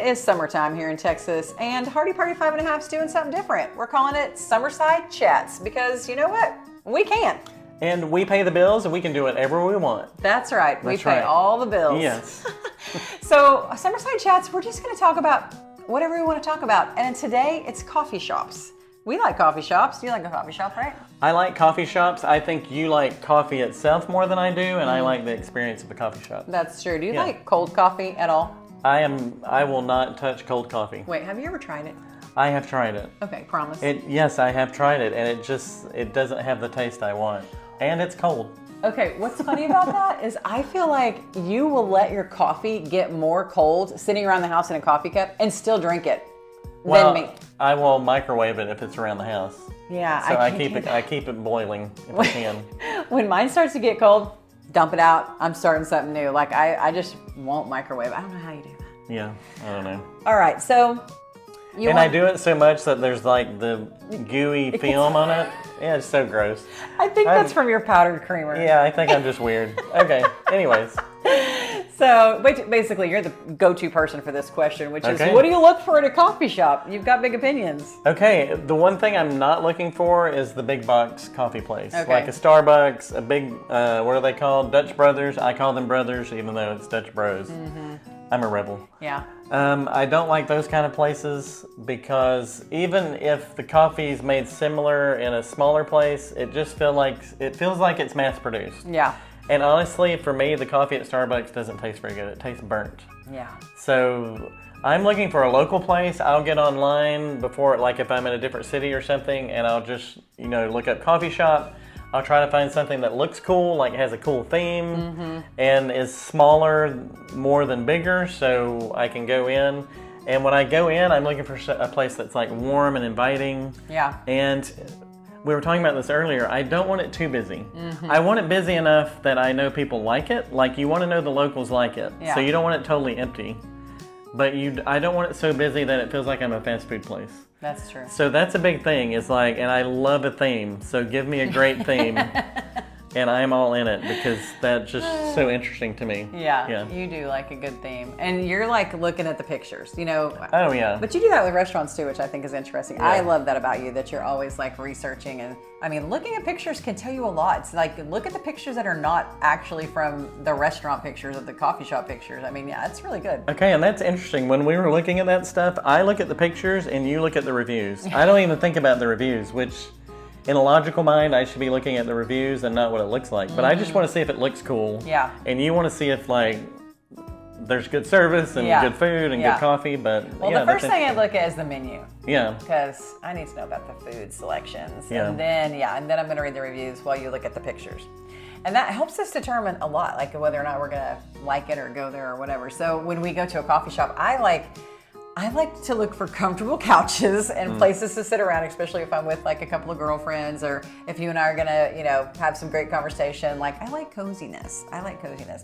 is summertime here in Texas, and Hardy Party 5 1/2 is doing something different. We're calling it Summerside Chats because you know what? We can. And we pay the bills and we can do whatever we want. That's right. We pay right. all the bills. Yes. So, Summerside Chats, we're just going to talk about whatever we want to talk about. And today, it's coffee shops. We like coffee shops. You like a coffee shop, right? I like coffee shops. I think you like coffee itself more than I do, and I like the experience of a coffee shop. That's true. Do you like cold coffee at all? I will not touch cold coffee. Wait, have you ever tried it? I have tried it. Okay, promise. Yes, I have tried it, and it doesn't have the taste I want. And it's cold. Okay, what's funny about that is I feel like you will let your coffee get more cold sitting around the house in a coffee cup and still drink it than me. I will microwave it if it's around the house. Yeah, So I keep it boiling if I can. When mine starts to get cold, dump it out. I'm starting something new. Like I just won't microwave. I don't know how you do that. Yeah, I don't know. All right, so I do it so much that there's like the gooey film on it. Yeah, it's so gross. I think that's from your powdered creamer. Yeah, I think I'm just weird. Okay, anyways. So basically, you're the go-to person for this question, which is, what do you look for at a coffee shop? You've got big opinions. Okay, the one thing I'm not looking for is the big box coffee place. Okay. Like a Starbucks, a big, what are they called? Dutch Brothers. I call them brothers, even though it's Dutch Bros. Mm-hmm. I'm a rebel. Yeah. I don't like those kind of places because even if the coffee is made similar in a smaller place, it feels like it's mass produced. Yeah. And honestly, for me, the coffee at Starbucks doesn't taste very good. It tastes burnt. Yeah. So I'm looking for a local place. I'll get online before, like if I'm in a different city or something, and I'll just, look up coffee shop. I'll try to find something that looks cool, like has a cool theme, and is smaller more than bigger, so I can go in. And when I go in, I'm looking for a place that's like warm and inviting. Yeah. And we were talking about this earlier. I don't want it too busy. I want it busy enough that I know people like it. Like you want to know the locals like it. Yeah. So you don't want it totally empty. But I don't want it so busy that it feels like I'm a fast food place. That's true. So that's a big thing. It's like, and I love a theme. So give me a great theme. And I'm all in it because that's just so interesting to me. Yeah, you do like a good theme. And you're like looking at the pictures, Oh, yeah. But you do that with restaurants too, which I think is interesting. Yeah. I love that about you, that you're always like researching. And I mean, looking at pictures can tell you a lot. It's like, look at the pictures that are not actually from the restaurant pictures of the coffee shop pictures. I mean, yeah, it's really good. Okay, and that's interesting. When we were looking at that stuff, I look at the pictures and you look at the reviews. I don't even think about the reviews, which in a logical mind, I should be looking at the reviews and not what it looks like. But I just want to see if it looks cool. Yeah. And you want to see if there's good service and good food and good coffee. But the first thing I look at is the menu. Yeah. Because I need to know about the food selections. Yeah. And then I'm going to read the reviews while you look at the pictures. And that helps us determine a lot, like whether or not we're going to like it or go there or whatever. So when we go to a coffee shop, I like to look for comfortable couches and places to sit around, especially if I'm with like a couple of girlfriends or if you and I are gonna, have some great conversation. Like I like coziness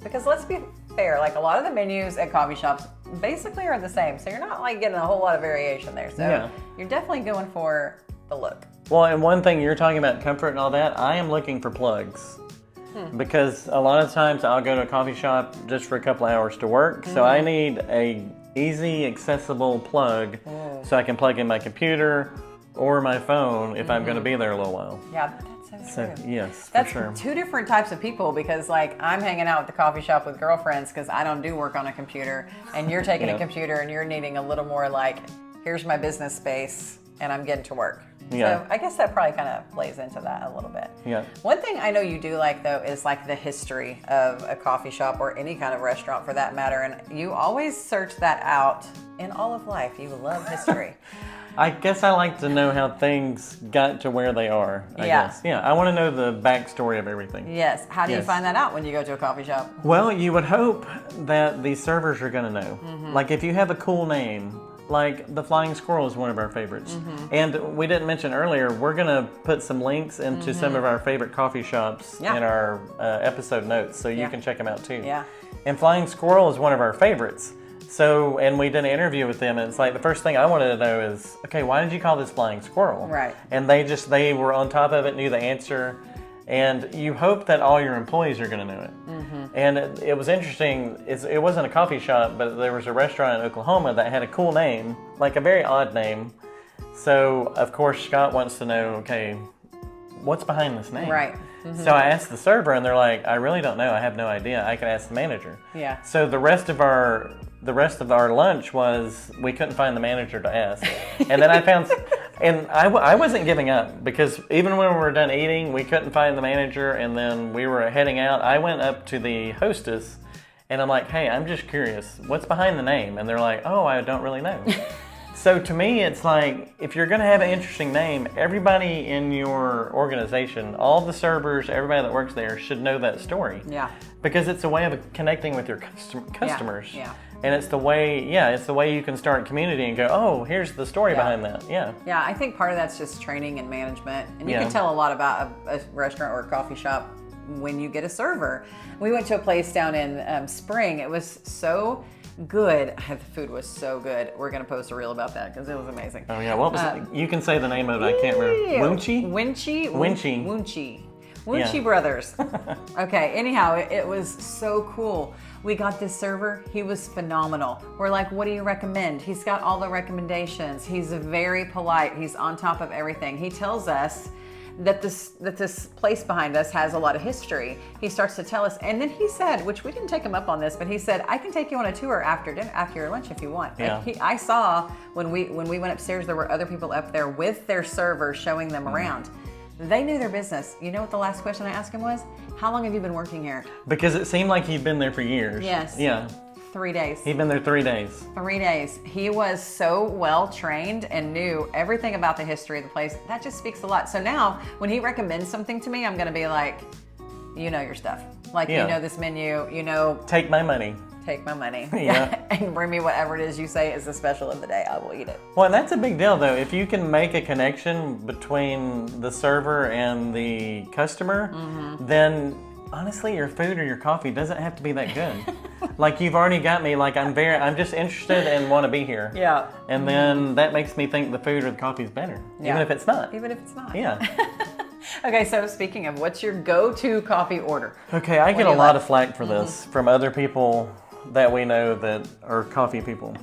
because let's be fair, like a lot of the menus at coffee shops basically are the same. So you're not like getting a whole lot of variation there. So you're definitely going for the look. Well, and one thing you're talking about comfort and all that, I am looking for plugs. Because a lot of times I'll go to a coffee shop just for a couple hours to work. So I need a easy, accessible plug so I can plug in my computer or my phone if I'm going to be there a little while. Yeah, that's so true. Yes, that's for sure. Two different types of people because like I'm hanging out at the coffee shop with girlfriends because I don't do work on a computer and you're taking a computer and you're needing a little more like, here's my business space and I'm getting to work. Yeah. So I guess that probably kind of plays into that a little bit. Yeah. One thing I know you do like though is like the history of a coffee shop or any kind of restaurant for that matter, and you always search that out in all of life. You love history. I guess I like to know how things got to where they are, I guess. Yeah, I want to know the backstory of everything. Yes. How do you find that out when you go to a coffee shop? Well, you would hope that the servers are going to know. Like if you have a cool name, like the Flying Squirrel is one of our favorites. And we didn't mention earlier, we're going to put some links into some of our favorite coffee shops in our episode notes, so you can check them out too. Yeah. And Flying Squirrel is one of our favorites. So, and we did an interview with them, and it's like the first thing I wanted to know is, okay, why did you call this Flying Squirrel? Right. And they were on top of it, knew the answer. And you hope that all your employees are going to know it. And it was interesting. It wasn't a coffee shop, but there was a restaurant in Oklahoma that had a cool name, like a very odd name. So, of course, Scott wants to know, okay, what's behind this name? Right. So I asked the server, and they're like, I really don't know. I have no idea. I could ask the manager. Yeah. So the rest of our lunch was we couldn't find the manager to ask. And then I found, and I wasn't giving up, because even when we were done eating, we couldn't find the manager, and then we were heading out. I went up to the hostess, and I'm like, hey, I'm just curious, what's behind the name? And they're like, oh, I don't really know. So to me, it's like, if you're going to have an interesting name, everybody in your organization, all the servers, everybody that works there should know that story. Yeah. Because it's a way of connecting with your customers. Yeah. And it's the way you can start community and go, oh, here's the story behind that. Yeah. Yeah, I think part of that's just training and management. And you can tell a lot about a restaurant or a coffee shop when you get a server. We went to a place down in Spring. It was so good. The food was so good. We're going to post a reel about that because it was amazing. Oh, yeah. What was it? You can say the name of it. I can't remember. Winchie Brothers. Okay, anyhow, it was so cool. We got this server. He was phenomenal. We're like, what do you recommend? He's got all the recommendations. He's very polite. He's on top of everything. He tells us that this place behind us has a lot of history. He starts to tell us, and then he said, which we didn't take him up on this, but he said, I can take you on a tour after dinner, after your lunch if you want. Yeah. I saw when we went upstairs, there were other people up there with their servers showing them around. They knew their business. You know what the last question I asked him was? How long have you been working here? Because it seemed like he'd been there for years. Yes. Yeah. 3 days. He'd been there 3 days. 3 days. He was so well trained and knew everything about the history of the place. That just speaks a lot. So now when he recommends something to me, I'm going to be like, you know your stuff. Like, you know this menu, you know. Take my money. Take my money. Yeah. And bring me whatever it is you say is the special of the day. I will eat it. Well, and that's a big deal, though. If you can make a connection between the server and the customer, then honestly, your food or your coffee doesn't have to be that good. Like, you've already got me, like, I'm just interested and want to be here. Yeah. And then that makes me think the food or the coffee is better. Yeah. Even if it's not. Even if it's not. Yeah. Okay, so speaking of, what's your go-to coffee order? Okay, I get a lot of flack for this from other people that we know that are coffee people.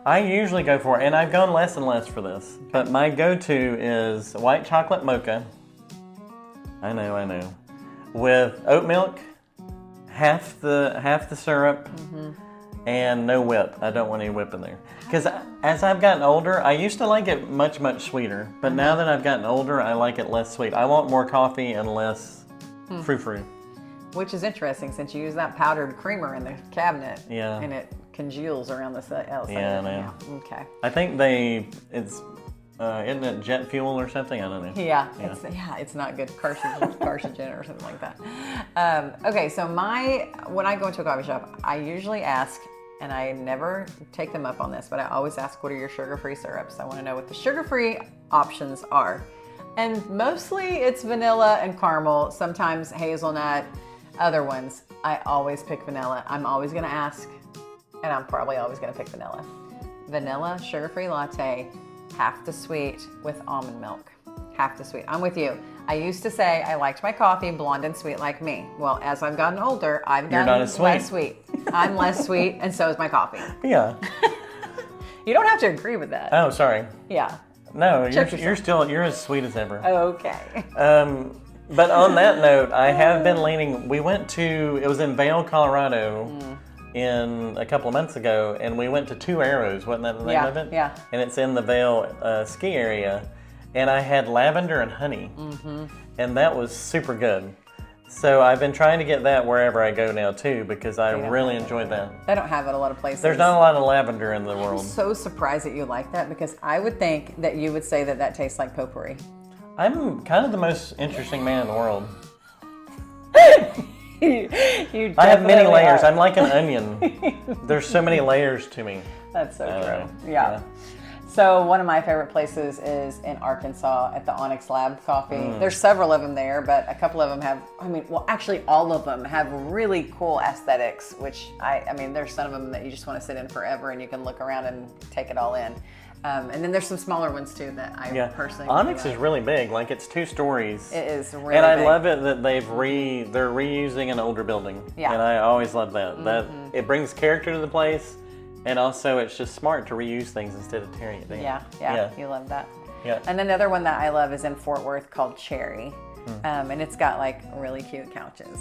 I usually go for, and I've gone less and less for this, but my go-to is white chocolate mocha. I know. With oat milk, half the syrup, and no whip. I don't want any whip in there. Because as I've gotten older, I used to like it much, much sweeter. But now that I've gotten older, I like it less sweet. I want more coffee and less frou-frou. Which is interesting since you use that powdered creamer in the cabinet. Yeah. And it congeals around the outside. Yeah, I know. Yeah. Okay. I think isn't it jet fuel or something? I don't know. Yeah. It's not good. Carcinogen or something like that. Okay, so when I go into a coffee shop, I usually ask, and I never take them up on this, but I always ask, what are your sugar-free syrups? I want to know what the sugar-free options are. And mostly it's vanilla and caramel, sometimes hazelnut, other ones. I always pick vanilla. I'm always going to ask, and I'm probably always going to pick vanilla. Vanilla, sugar-free latte, half the sweet with almond milk. Half the sweet. I'm with you. I used to say I liked my coffee blonde and sweet like me. Well, as I've gotten older, I've gotten less sweet. I'm less sweet, and so is my coffee. Yeah. You don't have to agree with that. Oh, sorry. Yeah. No, you're as sweet as ever. Okay. But on that note, I have been leaning. It was in Vail, Colorado, in a couple of months ago, and we went to Two Arrows. Wasn't that the name of it? Yeah. And it's in the Vail ski area, and I had lavender and honey, and that was super good. So I've been trying to get that wherever I go now too, because I really enjoyed that. They don't have it a lot of places. There's not a lot of lavender in the world. I'm so surprised that you like that, because I would think that you would say that tastes like potpourri. I'm kind of the most interesting man in the world. You I have many layers. are. I'm like an onion. There's so many layers to me. That's so true. Yeah. So one of my favorite places is in Arkansas at the Onyx Lab Coffee. There's several of them there, but a couple of them have, actually all of them have really cool aesthetics, which there's some of them that you just want to sit in forever and you can look around and take it all in. And then there's some smaller ones too that I personally Onyx really is like. really big. Like it's 2 stories. It is really and I big. love it that they're reusing an older building. Yeah. And I always love that. That it brings character to the place, and also it's just smart to reuse things instead of tearing it down. Yeah. You love that. Yeah. And another one that I love is in Fort Worth called Cherry. And it's got like really cute couches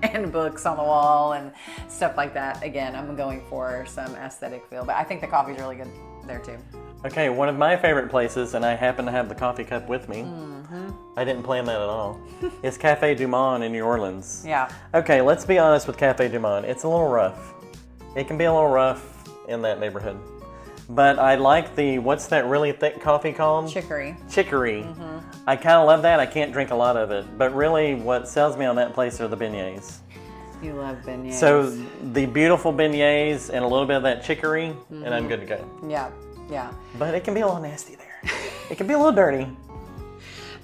and books on the wall and stuff like that. Again, I'm going for some aesthetic feel, but I think the coffee's really good there too. Okay, one of my favorite places, and I happen to have the coffee cup with me. I didn't plan that at all. Is Cafe Dumonde in New Orleans. Yeah. Okay, let's be honest with Cafe Dumonde. It's a little rough. It can be a little rough in that neighborhood. But I like what's that really thick coffee called? Chicory. Chicory. I kind of love that. I can't drink a lot of it. But really what sells me on that place are the beignets. You love beignets. So the beautiful beignets and a little bit of that chicory, and I'm good to go. Yeah. But it can be a little nasty there. It can be a little dirty.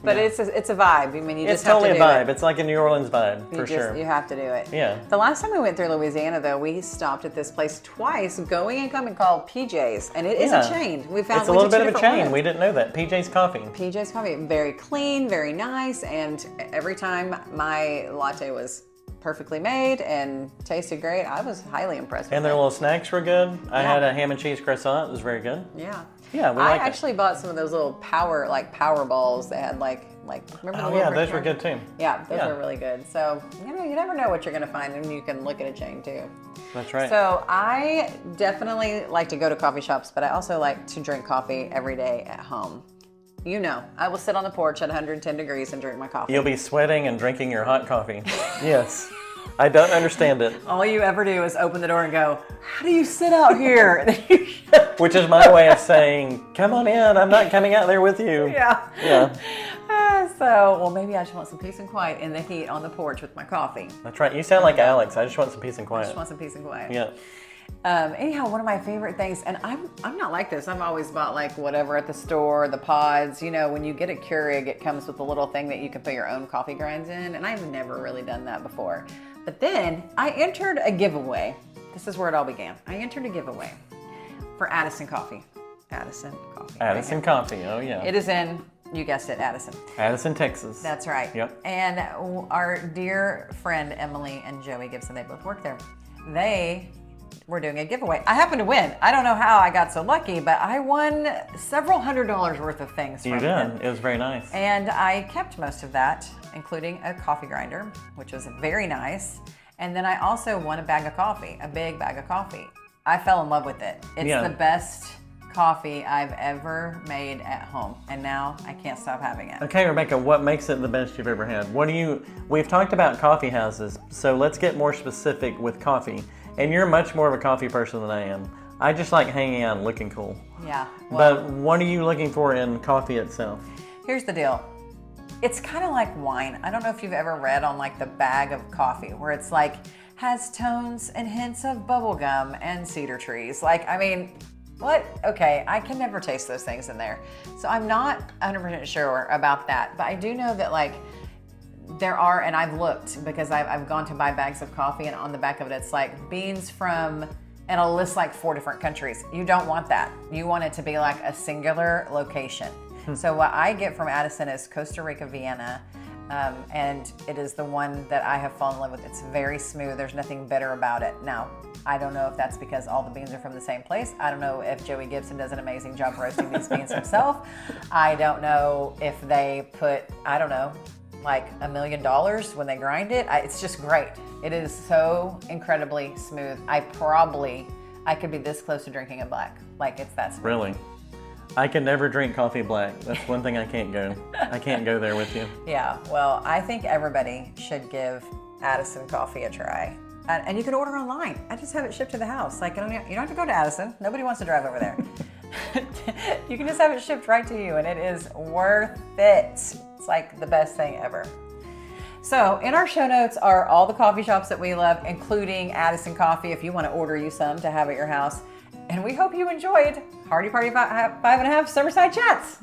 But it's a vibe. I mean, you It's just have to totally do a vibe. it. It's like a New Orleans vibe, for sure. You have to do it. Yeah. The last time we went through Louisiana, though, we stopped at this place twice, going and coming, called PJ's, and it is a chain. We found it's a little bit of a chain. Ones. We didn't know that. PJ's Coffee. PJ's Coffee, very clean, very nice, and every time my latte was perfectly made and tasted great. I was highly impressed with And their it. little snacks were good. I had a ham and cheese croissant. It was very good. Yeah. Yeah, we I liked it. actually bought some of those little power balls. They had like remember the Oh little yeah, brick those were ones? good too. Yeah, those were really good. So, you never know what you're going to find, and you can look at a chain too. That's right. So, I definitely like to go to coffee shops, but I also like to drink coffee every day at home. I will sit on the porch at 110 degrees and drink my coffee. You'll be sweating and drinking your hot coffee. Yes. I don't understand it. All you ever do is open the door and go, how do you sit out here? Which is my way of saying, come on in, I'm not coming out there with you. Yeah. Yeah. Maybe I just want some peace and quiet in the heat on the porch with my coffee. That's right. You sound like Alex. I just want some peace and I quiet. just want some peace and quiet. Yeah. Anyhow, one of my favorite things, and I'm not like this. I've always bought like whatever at the store, the pods. When you get a Keurig, it comes with a little thing that you can put your own coffee grinds in, and I've never really done that before. But then I entered a giveaway. This is where it all began. I entered a giveaway for Addison Coffee. Addison Coffee. Addison Coffee. Oh yeah. It is in, you guessed it, Addison. Addison, Texas. That's right. Yep. And our dear friend Emily and Joey Gibson, they both work there. They were doing a giveaway. I happened to win. I don't know how I got so lucky, but I won several $100s worth of things from them. It was very nice. And I kept most of that, including a coffee grinder, which was very nice. And then I also won a bag of coffee, a big bag of coffee. I fell in love with it. It's the best coffee I've ever made at home, and now I can't stop having it. Okay, Rebecca, what makes it the best you've ever had? We've talked about coffee houses, so let's get more specific with coffee. And you're much more of a coffee person than I am. I just like hanging out and looking cool. Yeah. But what are you looking for in coffee itself? Here's the deal. It's kind of like wine. I don't know if you've ever read on like the bag of coffee where it's like has tones and hints of bubblegum and cedar trees. What? Okay, I can never taste those things in there. So I'm not 100% sure about that. But I do know that there are, and I've looked because I've gone to buy bags of coffee, and on the back of it, it's like beans from, and it'll list like 4 different countries. You don't want that. You want it to be like a singular location. So what I get from Addison is Costa Rica, Vienna, and it is the one that I have fallen in love with. It's very smooth. There's nothing bitter about it. Now, I don't know if that's because all the beans are from the same place. I don't know if Joey Gibson does an amazing job roasting these beans himself. I don't know if they put, like $1 million when they grind it. It's just great. It is so incredibly smooth. I could be this close to drinking it black. Like it's that smooth. Really? I can never drink coffee black. That's one thing I can't go. I can't go there with you. Yeah, well, I think everybody should give Addison Coffee a try. And you can order online. I just have it shipped to the house. You don't have to go to Addison. Nobody wants to drive over there. You can just have it shipped right to you, and it is worth it. It's like the best thing ever. So in our show notes are all the coffee shops that we love, including Addison Coffee, if you want to order you some to have at your house. And we hope you enjoyed Hardy Party 5.5 Summerside Chats.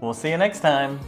We'll see you next time.